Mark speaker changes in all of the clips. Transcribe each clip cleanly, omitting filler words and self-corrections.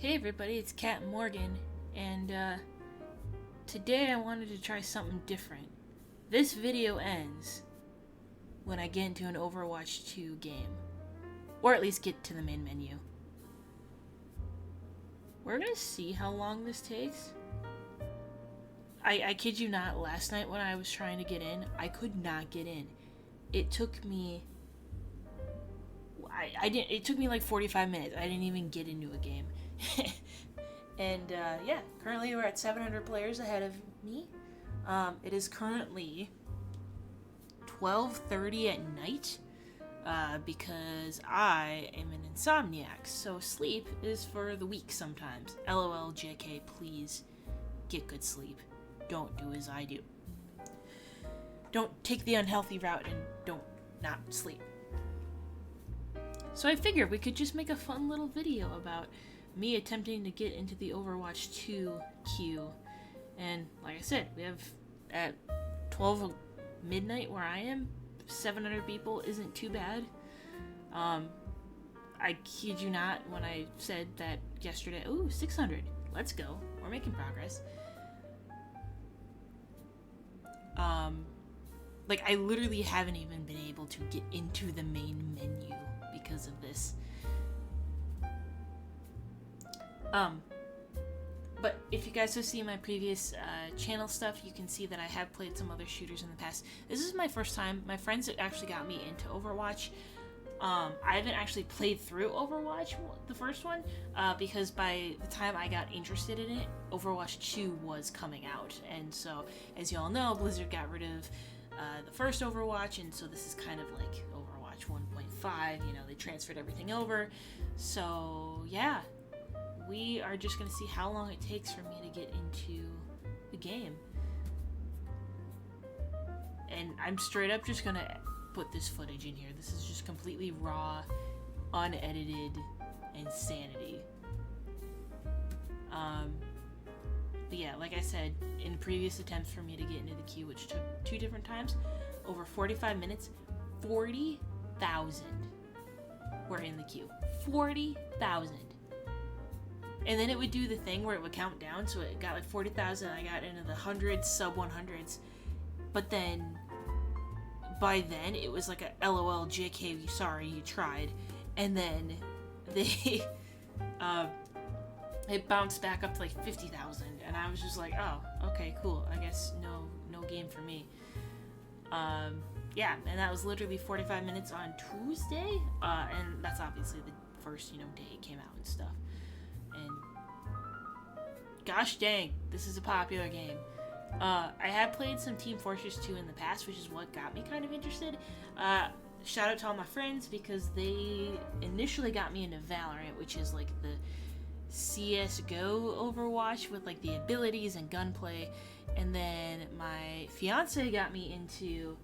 Speaker 1: Hey everybody, it's Kat Morgan, and today I wanted to try something different. This video ends when I get into an Overwatch 2 game, or at least get to the main menu. We're gonna see how long this takes. I kid you not, last night when I was trying to get in, I could not get in. It took me... it took me like 45 minutes. I didn't even get into a game. And yeah, currently we're at 700 players ahead of me. It is currently 12:30 at night because I am an insomniac. So sleep is for the weak sometimes. LOL, JK, please get good sleep. Don't do as I do. Don't take the unhealthy route and don't not sleep. So I figured we could just make a fun little video about me attempting to get into the Overwatch 2 queue. And like I said, we have at 12 midnight where I am, 700 people isn't too bad. I kid you not when I said that yesterday. Ooh, 600. Let's go. We're making progress. Like I literally haven't even been able to get into the main menu because of this. But if you guys have seen my previous channel stuff, you can see that I have played some other shooters in the past. This is my first time. My friends actually got me into Overwatch. I haven't actually played through Overwatch, the first one, because by the time I got interested in it, Overwatch 2 was coming out. And so, as you all know, Blizzard got rid of the first Overwatch, and so this is kind of like Overwatch 1.5, you know, they transferred everything over. So, yeah, we are just going to see how long it takes for me to get into the game. And I'm straight up just going to put this footage in here. This is just completely raw, unedited insanity. But yeah, like I said, in previous attempts for me to get into the queue, which took 2 different times, over 45 minutes, 40,000 were in the queue. 40,000. And then it would do the thing where it would count down, so it got like 40,000, I got into the hundreds, sub 100s. But then, by then, it was like a LOL, JK, sorry, you tried. And then they, it bounced back up to like 50,000, and I was just like, oh, okay, cool, I guess no game for me. Yeah, and that was literally 45 minutes on Tuesday, and that's obviously the first, day it came out and stuff. And gosh dang, this is a popular game. I have played some Team Fortress 2 in the past, which is what got me kind of interested. Shout out to all my friends, because they initially got me into Valorant, which is like the CSGO Overwatch with like the abilities and gunplay. And then my fiance got me into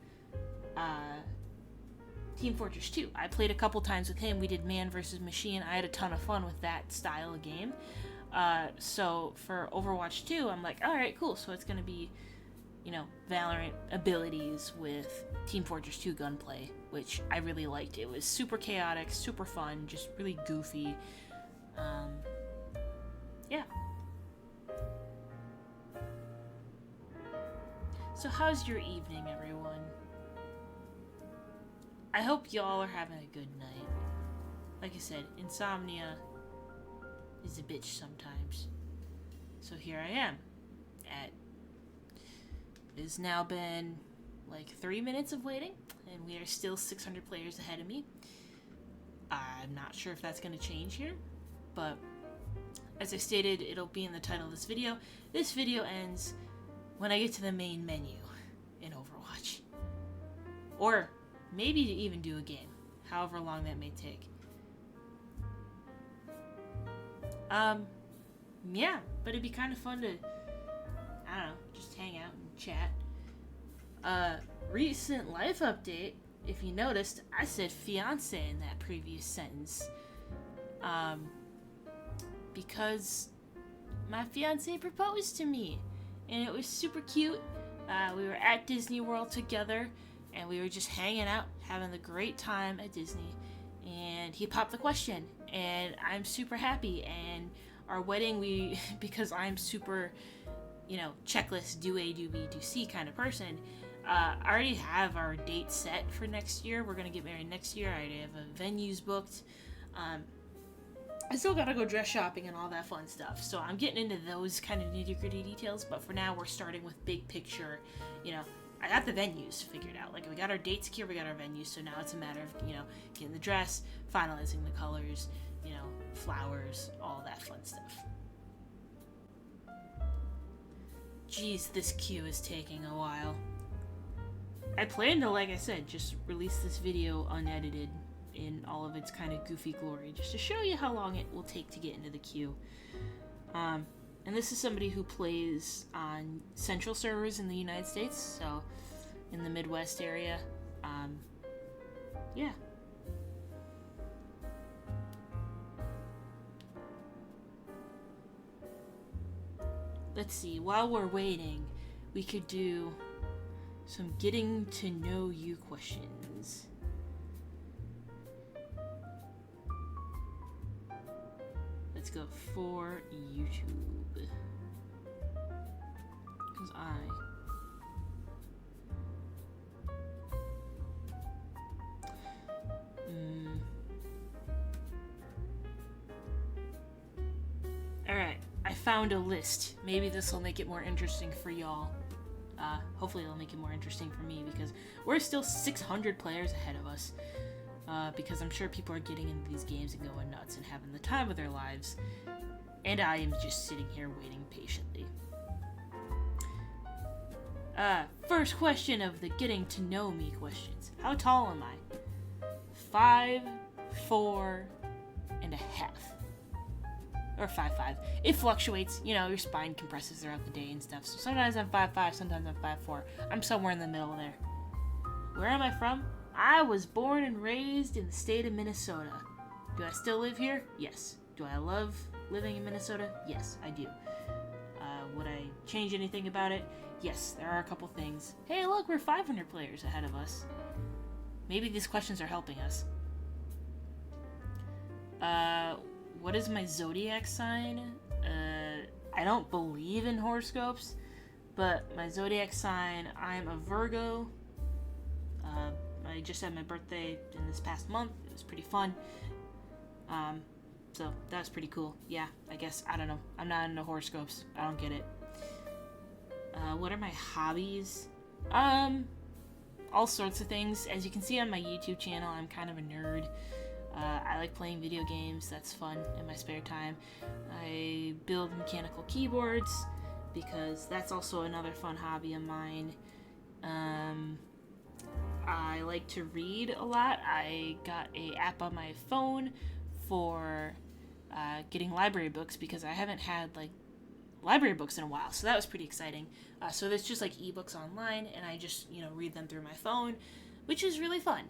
Speaker 1: Team Fortress 2. I played a couple times with him. We did man versus machine. I had a ton of fun with that style of game. So for Overwatch 2, I'm like, alright, cool. So it's going to be, Valorant abilities with Team Fortress 2 gunplay, which I really liked. It was super chaotic, super fun, just really goofy. Yeah. So how's your evening, everyone? I hope y'all are having a good night. Like I said, insomnia is a bitch sometimes. So here I am. It has now been like 3 minutes of waiting, and we are still 600 players ahead of me. I'm not sure if that's going to change here, but as I stated, it'll be in the title of this video. This video ends when I get to the main menu in Overwatch. Or maybe to even do a game, however long that may take. Yeah, but it'd be kind of fun to, I don't know, just hang out and chat. Recent life update, if you noticed, I said fiance in that previous sentence. Because my fiance proposed to me, and it was super cute. We were at Disney World together, and we were just hanging out, having a great time at Disney, and he popped the question, and I'm super happy, and Our wedding, we because I'm super, checklist, do A, do B, do C kind of person. I already have our date set for next year. We're gonna get married next year. I already have venues booked. I still gotta go dress shopping and all that fun stuff. So I'm getting into those kind of nitty-gritty details. But for now, we're starting with big picture. I got the venues figured out. Like, we got our dates secure, we got our venues. So now it's a matter of, getting the dress, finalizing the colors, flowers, all that fun stuff. Jeez, this queue is taking a while. I plan to, like I said, just release this video unedited in all of its kind of goofy glory, just to show you how long it will take to get into the queue. And this is somebody who plays on central servers in the United States, so in the Midwest area. Yeah. Let's see, while we're waiting, we could do some getting to know you questions. Let's go for YouTube. Because Alright, I found a list. Maybe this will make it more interesting for y'all. Hopefully it'll make it more interesting for me, because we're still 600 players ahead of us. Because I'm sure people are getting into these games and going nuts and having the time of their lives. And I am just sitting here waiting patiently. First question of the getting to know me questions. How tall am I? 5'4" and a half. Or 5'5". It fluctuates, your spine compresses throughout the day and stuff. So sometimes I'm 5'5", sometimes I'm 5'4". I'm somewhere in the middle there. Where am I from? I was born and raised in the state of Minnesota. Do I still live here? Yes. Do I love living in Minnesota? Yes, I do. Would I change anything about it? Yes, there are a couple things. Hey, look, we're 500 players ahead of us. Maybe these questions are helping us. What is my zodiac sign? I don't believe in horoscopes, but my zodiac sign, I'm a Virgo. I just had my birthday in this past month. It was pretty fun. So that was pretty cool. Yeah, I guess, I don't know. I'm not into horoscopes. I don't get it. What are my hobbies? All sorts of things. As you can see on my YouTube channel, I'm kind of a nerd. I like playing video games. That's fun in my spare time. I build mechanical keyboards because that's also another fun hobby of mine. I like to read a lot. I got an app on my phone for getting library books because I haven't had library books in a while, so that was pretty exciting. So there's just ebooks online, and I just read them through my phone, which is really fun.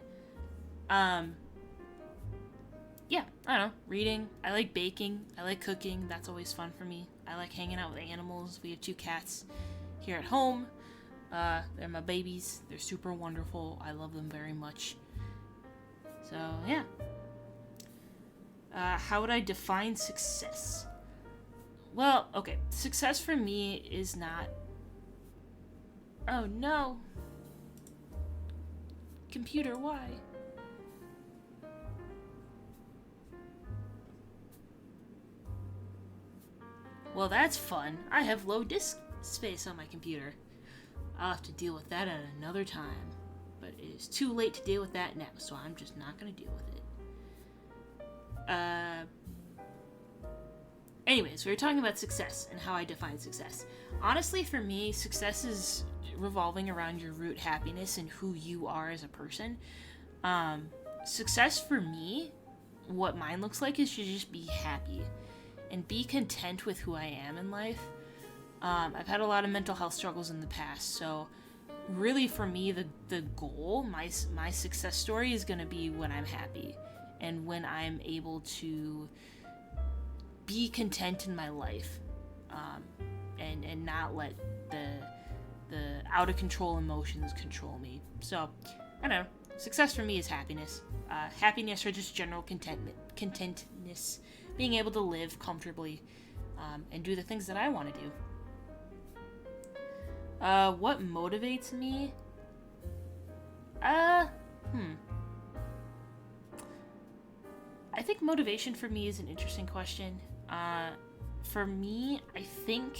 Speaker 1: Yeah, I don't know, reading. I like baking. I like cooking. That's always fun for me. I like hanging out with animals. We have 2 cats here at home. They're my babies. They're super wonderful. I love them very much. So, yeah. How would I define success? Well, okay. Success for me is not... Oh, no. Computer, why? Well, that's fun. I have low disk space on my computer. I'll have to deal with that at another time. But it is too late to deal with that now, so I'm just not going to deal with it. Anyways, we were talking about success and how I define success. Honestly, for me, success is revolving around your root happiness and who you are as a person. Success for me, what mine looks like, is to just be happy and be content with who I am in life. I've had a lot of mental health struggles in the past, so really for me, the goal, my success story is going to be when I'm happy and when I'm able to be content in my life, and not let the out of control emotions control me. So, I don't know. Success for me is happiness. Happiness or just general contentness being able to live comfortably and do the things that I want to do. What motivates me? I think motivation for me is an interesting question. For me, I think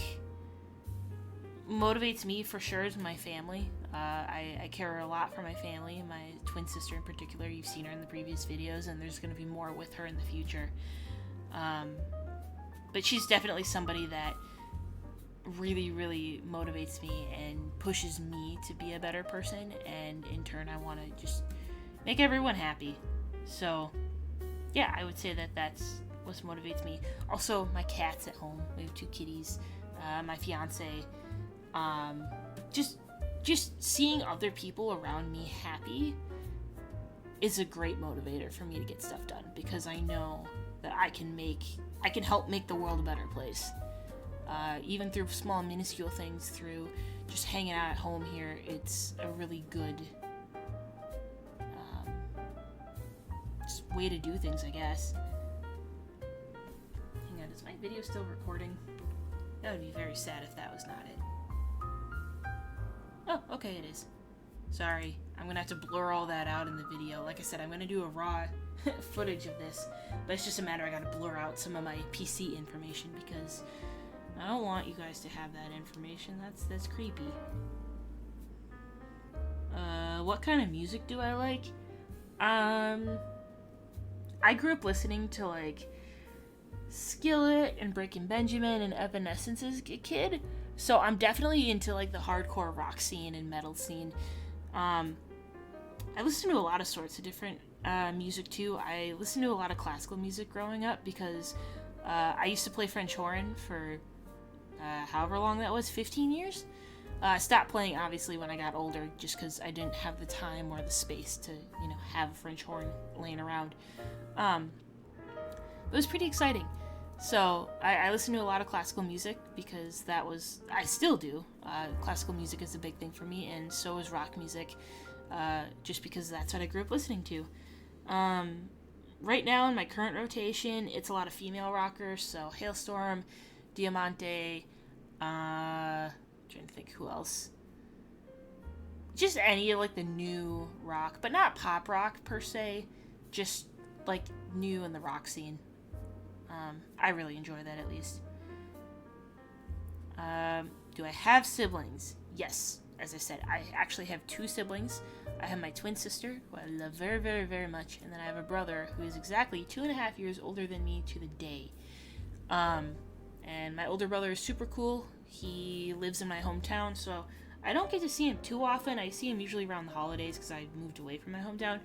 Speaker 1: motivates me for sure is my family. I care a lot for my family, my twin sister in particular. You've seen her in the previous videos, and there's going to be more with her in the future. But she's definitely somebody that really, really motivates me and pushes me to be a better person, and in turn I want to just make everyone happy. So yeah, I would say that that's what motivates me. Also, my cats at home. We have 2 kitties. My fiance. Just seeing other people around me happy is a great motivator for me to get stuff done, because I know that I can help make the world a better place. Even through small, minuscule things, through just hanging out at home here, it's a really good just way to do things, I guess. Hang on, is my video still recording? That would be very sad if that was not it. Oh, okay, it is. Sorry, I'm gonna have to blur all that out in the video. Like I said, I'm gonna do a raw footage of this, but it's just a matter I gotta blur out some of my PC information, because I don't want you guys to have that information. That's creepy. What kind of music do I like? I grew up listening to like Skillet and Breaking Benjamin and Evanescence as a kid, so I'm definitely into like the hardcore rock scene and metal scene. I listened to a lot of sorts of different music too. I listened to a lot of classical music growing up because I used to play French horn for however long that was, 15 years. I stopped playing obviously when I got older, just because I didn't have the time or the space to, have a French horn laying around. It was pretty exciting. So I listened to a lot of classical music because I still do. Classical music is a big thing for me, and so is rock music, just because that's what I grew up listening to. Right now in my current rotation, it's a lot of female rockers, so Hailstorm, Diamante, trying to think who else. Just any of like the new rock, but not pop rock per se, just like new in the rock scene. I really enjoy that, at least. Do I have siblings? Yes. As I said, I actually have 2 siblings. I have my twin sister, who I love very, very, very much, and then I have a brother who is exactly 2.5 years older than me to the day. And my older brother is super cool. He lives in my hometown, so I don't get to see him too often. I see him usually around the holidays because I moved away from my hometown.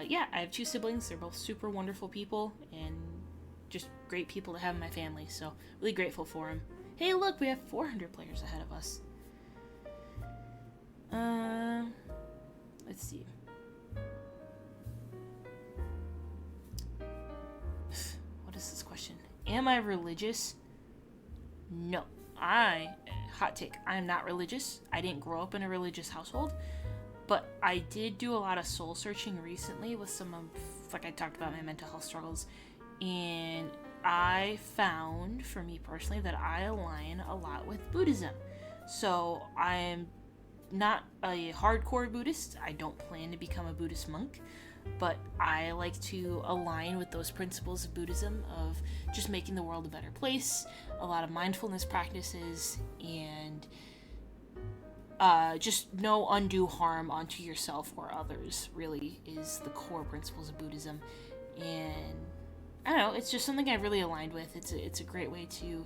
Speaker 1: Yeah, I have 2 siblings. They're both super wonderful people and just great people to have in my family, so really grateful for them. Hey, look, we have 400 players ahead of us. Let's see. What is this question? Am I religious? No. Hot take, I am not religious. I didn't grow up in a religious household. But I did do a lot of soul searching recently with some of, like I talked about, my mental health struggles. And I found, for me personally, that I align a lot with Buddhism. So I'm not a hardcore Buddhist. I don't plan to become a Buddhist monk. But I like to align with those principles of Buddhism of just making the world a better place, a lot of mindfulness practices, and just no undue harm onto yourself or others, really, is the core principles of Buddhism. And I don't know, it's just something I really aligned with. It's a great way to,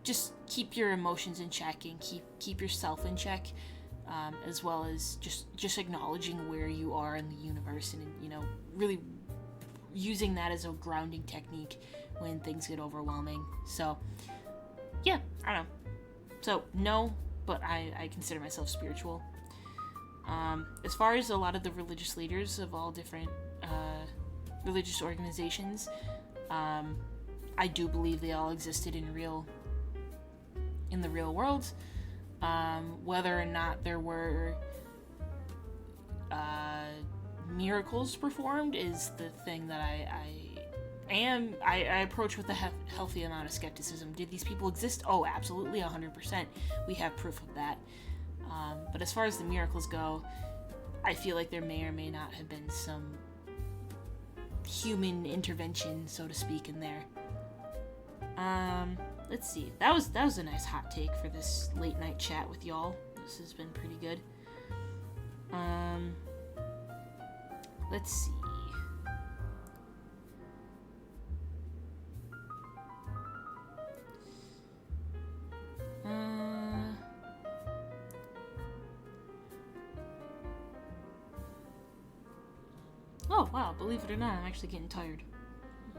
Speaker 1: just keep your emotions in check and keep yourself in check, as well as just acknowledging where you are in the universe and, really using that as a grounding technique when things get overwhelming. So, yeah, I don't know. So, no, but I consider myself spiritual. As far as a lot of the religious leaders of all different religious organizations, I do believe they all existed in the real world. Whether or not there were miracles performed is the thing that I approach with a healthy amount of skepticism. Did these people exist? Oh, absolutely, 100%. We have proof of that. But as far as the miracles go, I feel like there may or may not have been some human intervention, so to speak, in there. Let's see. That was a nice hot take for this late night chat with y'all. This has been pretty good. Let's see. Oh, wow, believe it or not, I'm actually getting tired.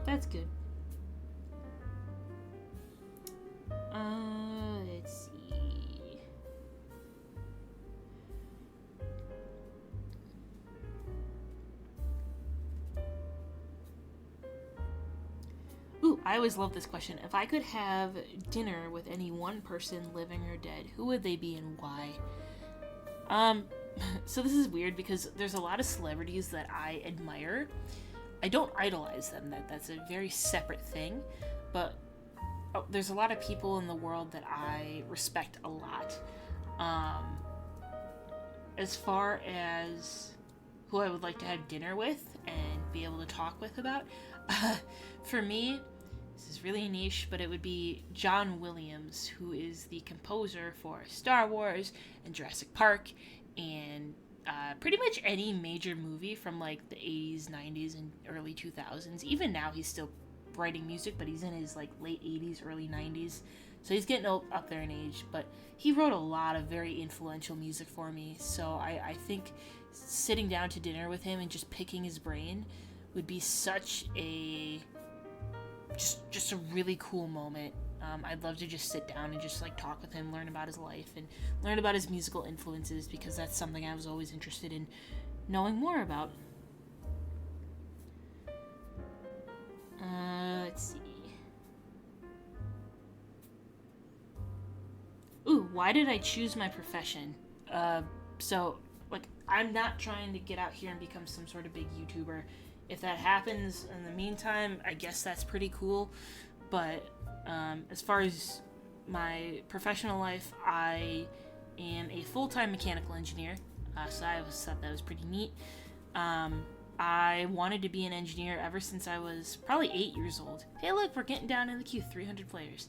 Speaker 1: That's good. Let's see. Ooh, I always love this question. If I could have dinner with any one person, living or dead, who would they be and why? So this is weird because there's a lot of celebrities that I admire. I don't idolize them. That's a very separate thing. But there's a lot of people in the world that I respect a lot. As far as who I would like to have dinner with and be able to talk with about, for me, this is really niche, but it would be John Williams, who is the composer for Star Wars and Jurassic Park and pretty much any major movie from like the 80s, 90s, and early 2000s. Even now he's still writing music, but he's in his like late 80s, early 90s. So he's getting up there in age, but he wrote a lot of very influential music for me. So I think sitting down to dinner with him and just picking his brain would be such a just a really cool moment. I'd love to just sit down and just like talk with him, learn about his life, and learn about his musical influences, because that's something I was always interested in knowing more about. Let's see. Ooh, why did I choose my profession? So, like, I'm not trying to get out here and become some sort of big YouTuber. If that happens in the meantime, I guess that's pretty cool. But as far as my professional life, I am a full-time mechanical engineer. So I always thought that was pretty neat. I wanted to be an engineer ever since I was probably 8 years old. Hey, look, we're getting down in the queue, 300 players.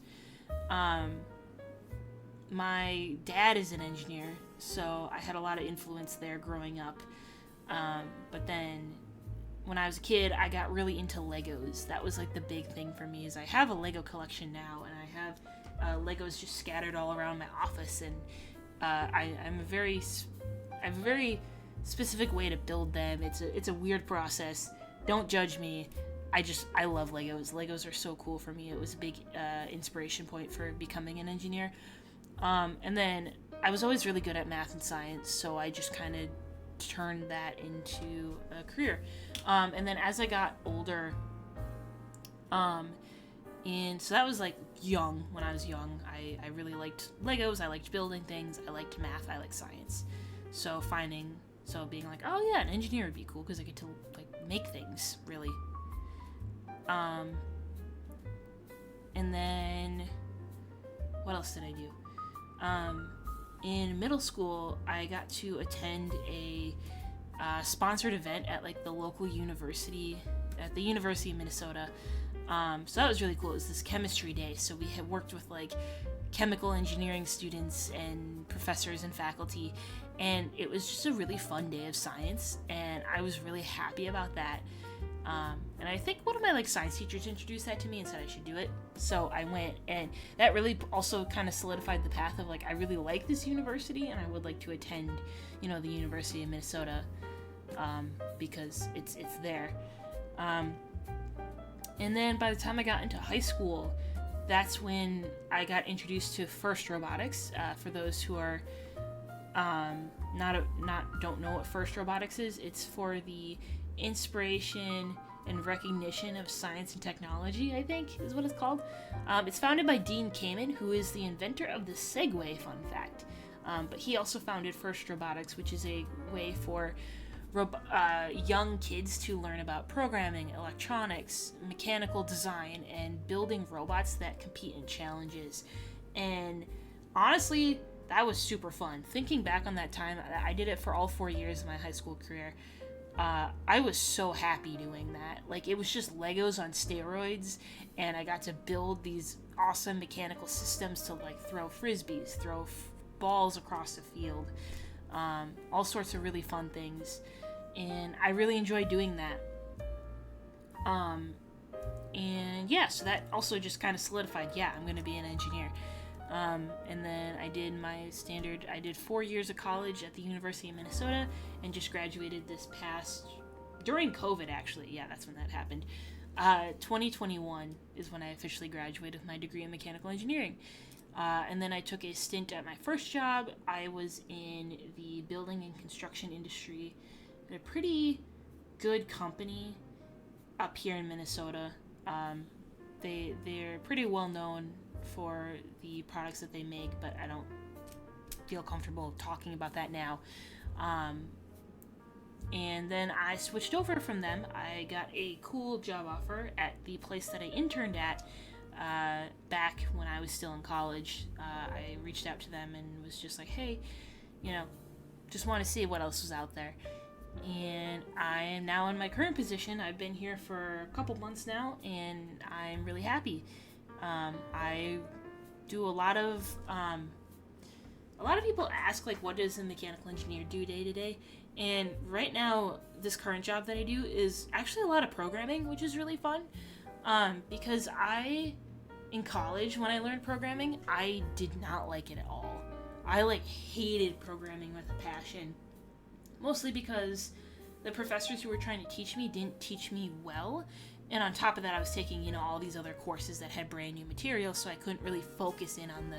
Speaker 1: My dad is an engineer, so I had a lot of influence there growing up. But then when I was a kid, I got really into Legos. That was like the big thing for me. Is I have a Lego collection now, and I have Legos just scattered all around my office. And I have a very specific way to build them. It's a weird process. Don't judge me. I love Legos. Legos are so cool for me. It was a big inspiration point for becoming an engineer. And then I was always really good at math and science, so I just kind of turned that into a career. And then as I got older, and so that was like young. When I was young, I really liked Legos. I liked building things. I liked math. I liked science. So being like, oh yeah, an engineer would be cool because I get to like make things, really. And then what else did I do? In middle school, I got to attend a sponsored event at like the local university, at the University of Minnesota. So that was really cool. It was this chemistry day. So we had worked with like chemical engineering students and professors and faculty, and it was just a really fun day of science, and I was really happy about that. And I think one of my like science teachers introduced that to me and said I should do it. So I went, and that really also kind of solidified the path of like, I really like this university and I would like to attend, the University of Minnesota, because it's there. And then by the time I got into high school, that's when I got introduced to FIRST Robotics. For those who are don't know what FIRST Robotics is, it's for the inspiration and recognition of science and technology, I think is what it's called. It's founded by Dean Kamen, who is the inventor of the Segway, fun fact. But he also founded FIRST Robotics, which is a way for young kids to learn about programming, electronics, mechanical design, and building robots that compete in challenges. And honestly, that was super fun. Thinking back on that time, I did it for all 4 years of my high school career. I was so happy doing that. Like, it was just Legos on steroids, and I got to build these awesome mechanical systems to, like, throw frisbees, throw balls across the field, all sorts of really fun things. And I really enjoyed doing that. And yeah, so that also just kind of solidified, yeah, I'm going to be an engineer. And then I did 4 years of college at the University of Minnesota and just graduated during COVID, actually. Yeah, that's when that happened. 2021 is when I officially graduated with my degree in mechanical engineering. And then I took a stint at my first job. I was in the building and construction industry at a pretty good company up here in Minnesota. They're pretty well known for the products that they make, but I don't feel comfortable talking about that now. And then I switched over from them. I got a cool job offer at the place that I interned at back when I was still in college. I reached out to them and was just like, hey, just want to see what else was out there. And I am now in my current position. I've been here for a couple months now, and I'm really happy. I do a lot of people ask, like, what does a mechanical engineer do day to day? And right now, this current job that I do is actually a lot of programming, which is really fun. Because in college, when I learned programming, I did not like it at all. I, hated programming with a passion. Mostly because the professors who were trying to teach me didn't teach me well. And on top of that, I was taking, all these other courses that had brand new material, so I couldn't really focus in on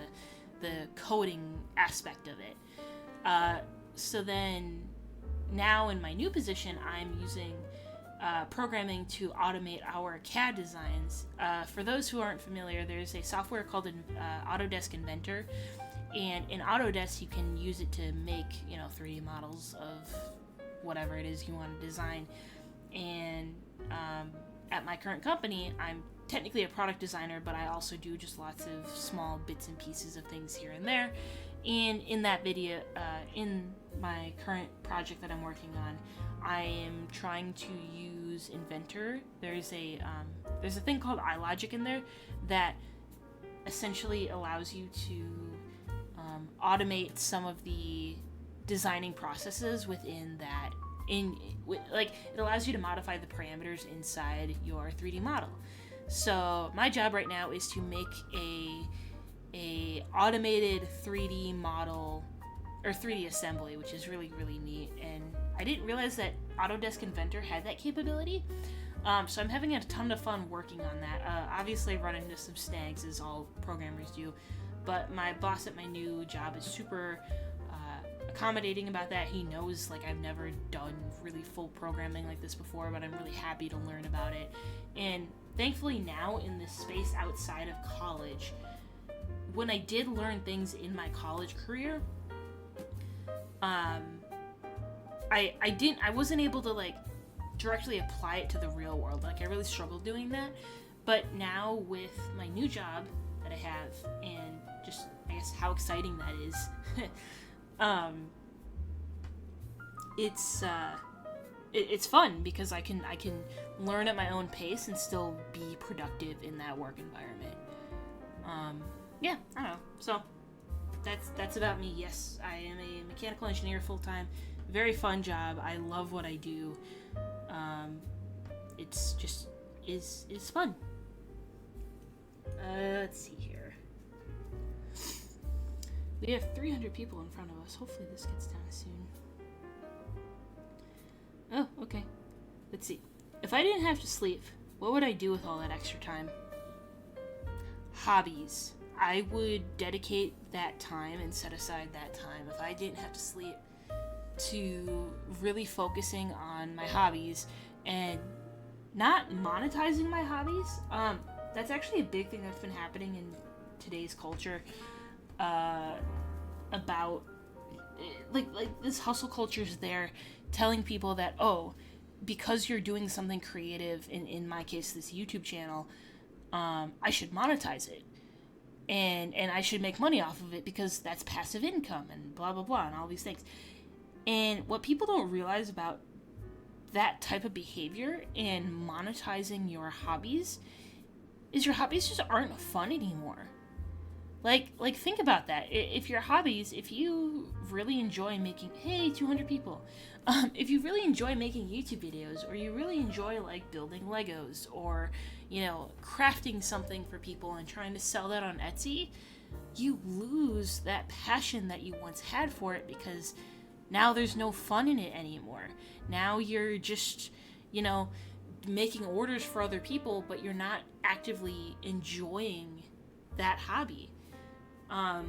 Speaker 1: the coding aspect of it. So then, now in my new position, I'm using programming to automate our CAD designs. For those who aren't familiar, there's a software called Autodesk Inventor. And in Autodesk, you can use it to make, 3D models of whatever it is you want to design. And at my current company, I'm technically a product designer, but I also do just lots of small bits and pieces of things here and there. And in that video, in my current project that I'm working on, I am trying to use Inventor. There's a thing called iLogic in there that essentially allows you to automate some of the designing processes within that. It allows you to modify the parameters inside your 3D model. So my job right now is to make a automated 3D model or 3D assembly, which is really, really neat. And I didn't realize that Autodesk Inventor had that capability. So I'm having a ton of fun working on that. Obviously, I run into some snags, as all programmers do. But my boss at my new job is super accommodating about that. He knows, I've never done really full programming like this before, but I'm really happy to learn about it. And thankfully now, in this space outside of college, when I did learn things in my college career, I wasn't able to, directly apply it to the real world. I really struggled doing that. But now, with my new job that I have, and just, I guess, how exciting that is, it's fun because I can learn at my own pace and still be productive in that work environment. Yeah, I don't know. So that's about me. Yes, I am a mechanical engineer full-time. Very fun job. I love what I do. It's just is fun. Let's see here. We have 300 people in front of us. Hopefully this gets done soon. Oh, okay. Let's see. If I didn't have to sleep, what would I do with all that extra time? Hobbies. I would dedicate that time and set aside that time, if I didn't have to sleep, to really focusing on my hobbies and not monetizing my hobbies. That's actually a big thing that's been happening in today's culture. About this hustle culture is there telling people that, oh, because you're doing something creative, in my case, this YouTube channel, I should monetize it. And I should make money off of it because that's passive income and blah, blah, blah, and all these things. And what people don't realize about that type of behavior and monetizing your hobbies is your hobbies just aren't fun anymore. Like think about that. If your hobbies, if you really enjoy making, hey, 200 people, if you really enjoy making YouTube videos, or you really enjoy like building Legos, or crafting something for people and trying to sell that on Etsy, you lose that passion that you once had for it, because now there's no fun in it anymore. Now you're just, making orders for other people, but you're not actively enjoying that hobby. And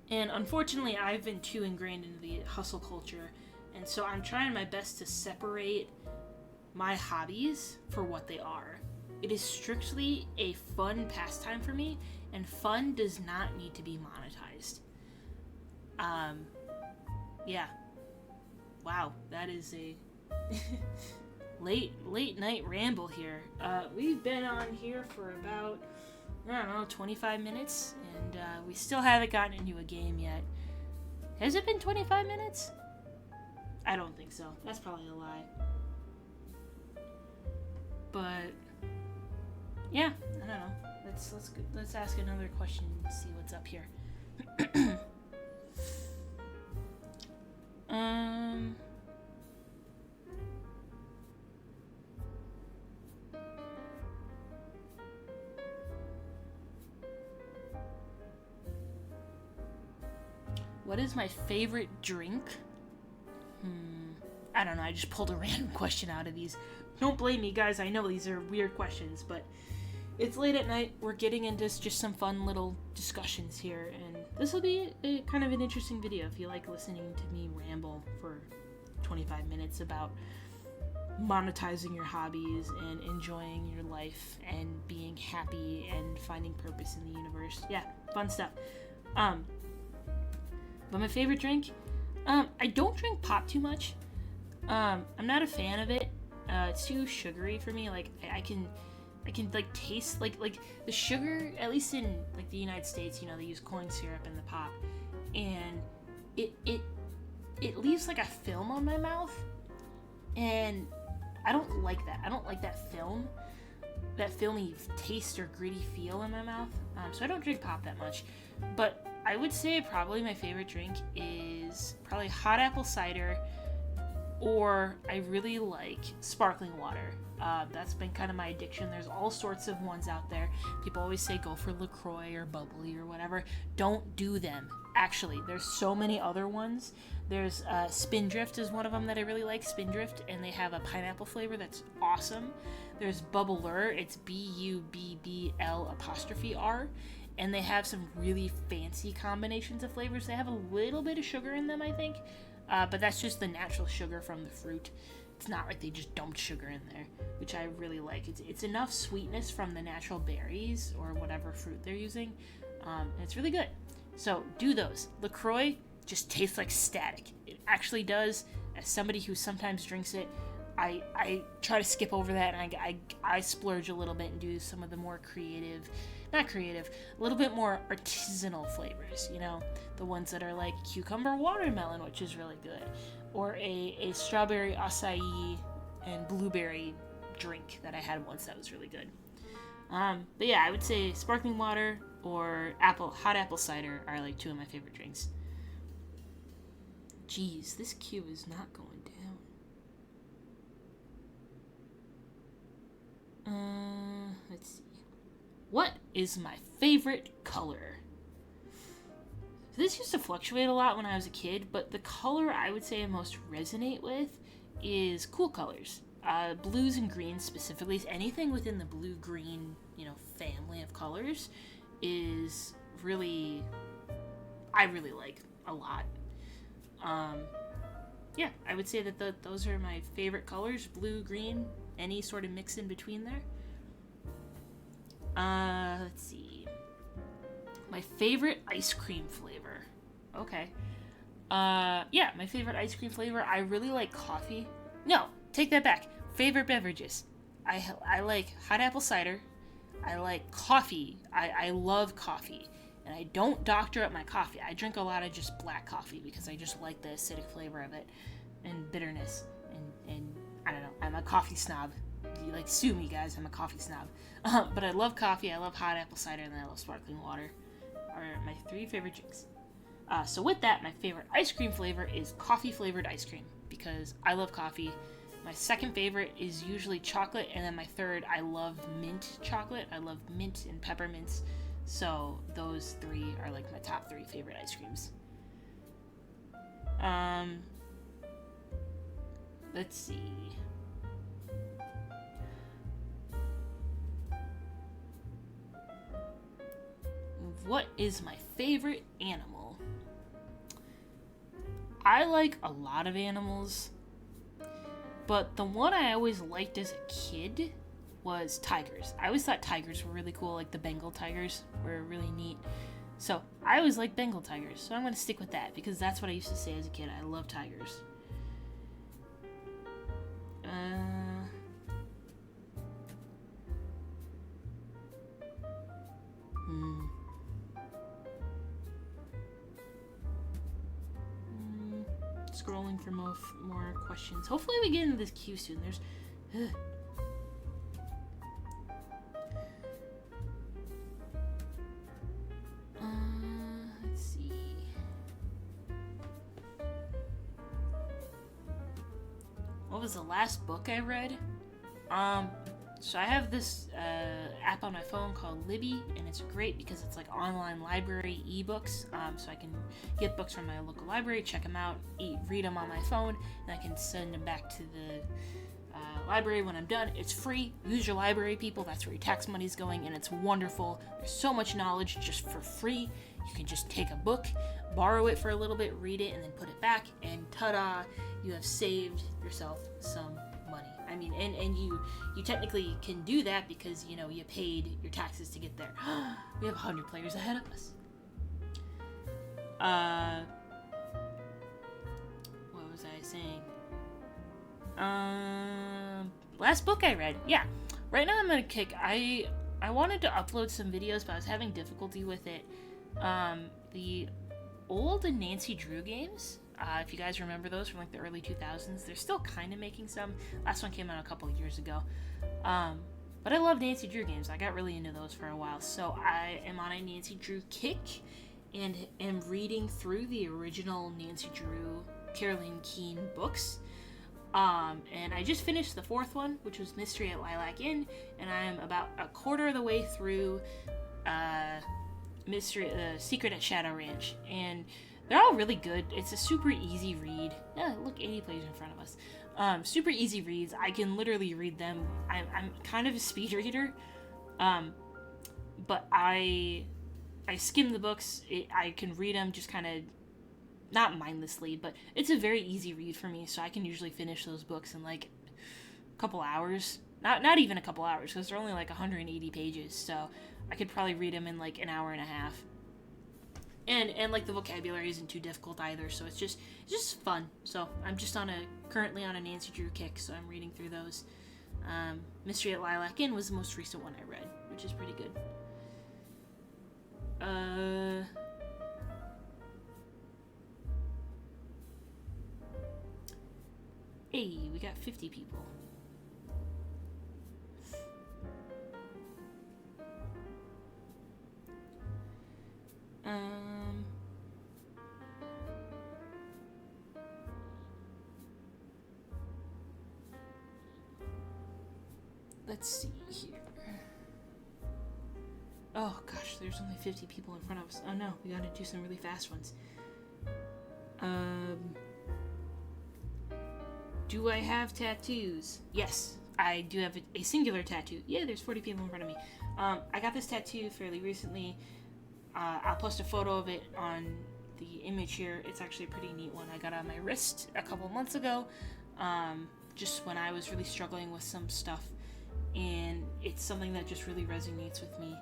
Speaker 1: unfortunately, I've been too ingrained into the hustle culture, and so I'm trying my best to separate my hobbies for what they are. It is strictly a fun pastime for me, and fun does not need to be monetized. Yeah. Wow, that is a late night ramble here. We've been on here for about, 25 minutes, and we still haven't gotten into a game yet. Has it been 25 minutes? I don't think so. That's probably a lie. But yeah, I don't know. Let's ask another question and see what's up here. What is my favorite drink? I don't know. I just pulled a random question out of these. Don't blame me, guys. I know these are weird questions, but it's late at night. We're getting into just some fun little discussions here, and this will be a kind of an interesting video if you like listening to me ramble for 25 minutes about monetizing your hobbies and enjoying your life and being happy and finding purpose in the universe. Yeah, fun stuff. But my favorite drink, I don't drink pop too much. I'm not a fan of it. It's too sugary for me. Like I can like taste like the sugar, at least in like the United States, they use corn syrup in the pop, and it leaves like a film on my mouth, and I don't like that. I don't like that filmy taste or gritty feel in my mouth. So I don't drink pop that much, but I would say probably my favorite drink is probably hot apple cider, or I really like sparkling water. That's been kind of my addiction. There's all sorts of ones out there. People always say go for LaCroix or bubbly or whatever. Don't do them. Actually, there's so many other ones. There's Spindrift is one of them that I really like, Spindrift, and they have a pineapple flavor that's awesome. There's Bubbler, it's BUBBL''R, and they have some really fancy combinations of flavors. They have a little bit of sugar in them, I think, but that's just the natural sugar from the fruit. It's not like they just dumped sugar in there, which I really like. It's enough sweetness from the natural berries or whatever fruit they're using, and it's really good. So do those. LaCroix just tastes like static. It actually does. As somebody who sometimes drinks it, I try to skip over that, and I splurge a little bit and do some of the more a little bit more artisanal flavors, the ones that are like cucumber watermelon, which is really good, or a strawberry acai and blueberry drink that I had once that was really good. But yeah, I would say sparkling water or hot apple cider are like two of my favorite drinks. Jeez, this queue is not going down. Let's see. What is my favorite color? This used to fluctuate a lot when I was a kid, but the color I would say I most resonate with is cool colors. Blues and greens specifically. Anything within the blue-green, family of colors is really, I really like a lot. Yeah, I would say that those are my favorite colors. Blue, green, any sort of mix in between there. Let's see. My favorite ice cream flavor. Okay. Yeah, my favorite ice cream flavor, I really like coffee. No, take that back. Favorite beverages. I like hot apple cider. I like coffee. I love coffee. And I don't doctor up my coffee. I drink a lot of just black coffee because I just like the acidic flavor of it and bitterness. And I don't know, I'm a coffee snob. You like sue me, guys, I'm a coffee snob. But I love coffee, I love hot apple cider, and I love sparkling water. Are my 3 favorite drinks. So with that, my favorite ice cream flavor is coffee flavored ice cream because I love coffee. My second favorite is usually chocolate, and then my third, I love mint chocolate. I love mint and peppermints. So those 3 are like my top 3 favorite ice creams. Let's see. What is my favorite animal? I like a lot of animals, but the one I always liked as a kid was tigers. I always thought tigers were really cool, like the Bengal tigers were really neat. So I always liked Bengal tigers, so I'm going to stick with that because that's what I used to say as a kid. I love tigers. Scrolling for more questions. Hopefully we get into this queue soon. There's... let's see. What was the last book I read? So I have this app on my phone called Libby, and it's great because it's like online library ebooks. So I can get books from my local library, check them out, read them on my phone, and I can send them back to the library when I'm done. It's free. Use your library, people. That's where your tax money's going, and it's wonderful. There's so much knowledge just for free. You can just take a book, borrow it for a little bit, read it, and then put it back, and ta-da! You have saved yourself some money. I mean, and you technically can do that because, you know, you paid your taxes to get there. We have 100 players ahead of us. What was I saying? Last book I read. Yeah. Right now I'm on a kick. I wanted to upload some videos, but I was having difficulty with it. The old Nancy Drew games, if you guys remember those from like the early 2000s, they're still kind of making some. Last one came out a couple of years ago. But I love Nancy Drew games. I got really into those for a while. So I am on a Nancy Drew kick and am reading through the original Nancy Drew Caroline Keene books. And I just finished the 4th one, which was Mystery at Lilac Inn, and I am about a quarter of the way through Secret at Shadow Ranch, and they're all really good. It's a super easy read. Yeah, look, 80 players in front of us. Super easy reads. I can literally read them. I'm kind of a speed reader, but I skim the books. I can read them just kind of, not mindlessly, but it's a very easy read for me, so I can usually finish those books in like a couple hours. Not even a couple hours, because they're only like 180 pages, so I could probably read them in like an hour and a half. And like the vocabulary isn't too difficult either, so it's just fun. So I'm just currently on a Nancy Drew kick, so I'm reading through those. Mystery at Lilac Inn was the most recent one I read, which is pretty good. Hey, we got 50 people. Let's see here. Oh gosh, there's only 50 people in front of us. Oh no, we gotta do some really fast ones. Do I have tattoos? Yes, I do have a singular tattoo. Yeah, there's 40 people in front of me. I got this tattoo fairly recently. I'll post a photo of it on the image here. It's actually a pretty neat one. I got it on my wrist a couple months ago, just when I was really struggling with some stuff, and it's something that just really resonates with me.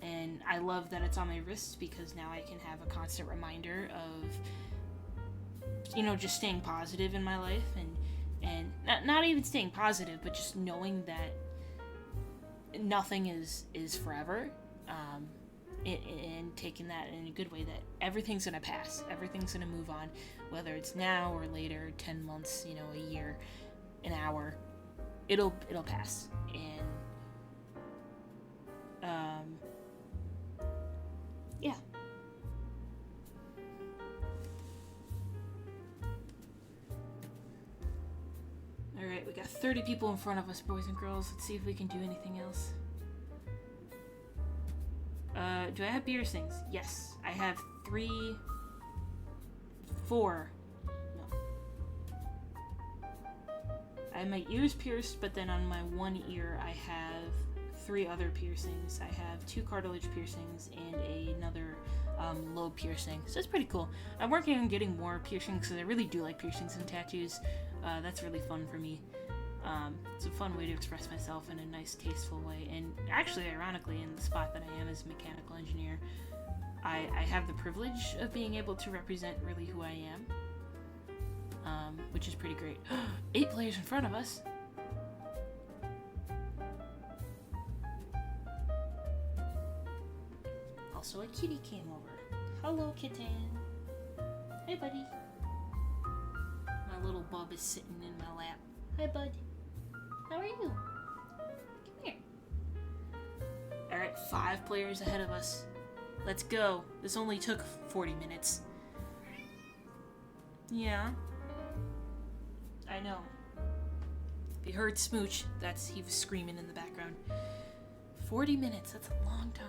Speaker 1: And I love that it's on my wrist because now I can have a constant reminder of, just staying positive in my life and not even staying positive, but just knowing that nothing is forever, and taking that in a good way, that everything's gonna pass, everything's gonna move on, whether it's now or later, 10 months, a year, an hour, it'll pass. And yeah. Alright, we got 30 people in front of us, boys and girls. Let's see if we can do anything else. Do I have piercings? Yes. I have 4. No. I have my ears pierced, but then on my one ear I have 3 other piercings. I have 2 cartilage piercings and another lobe piercing. So it's pretty cool. I'm working on getting more piercings because I really do like piercings and tattoos. That's really fun for me. It's a fun way to express myself in a nice, tasteful way. And actually, ironically, in the spot that I am as a mechanical engineer, I have the privilege of being able to represent really who I am, which is pretty great. 8 players in front of us. Also, a kitty came over. Hello, kitten. Hey, buddy. My little bub is sitting in my lap. Hi, bud. How are you? Come here. Alright, 5 players ahead of us. Let's go. This only took 40 minutes. Yeah. I know. If you heard Smooch, he was screaming in the background. 40 minutes, that's a long time.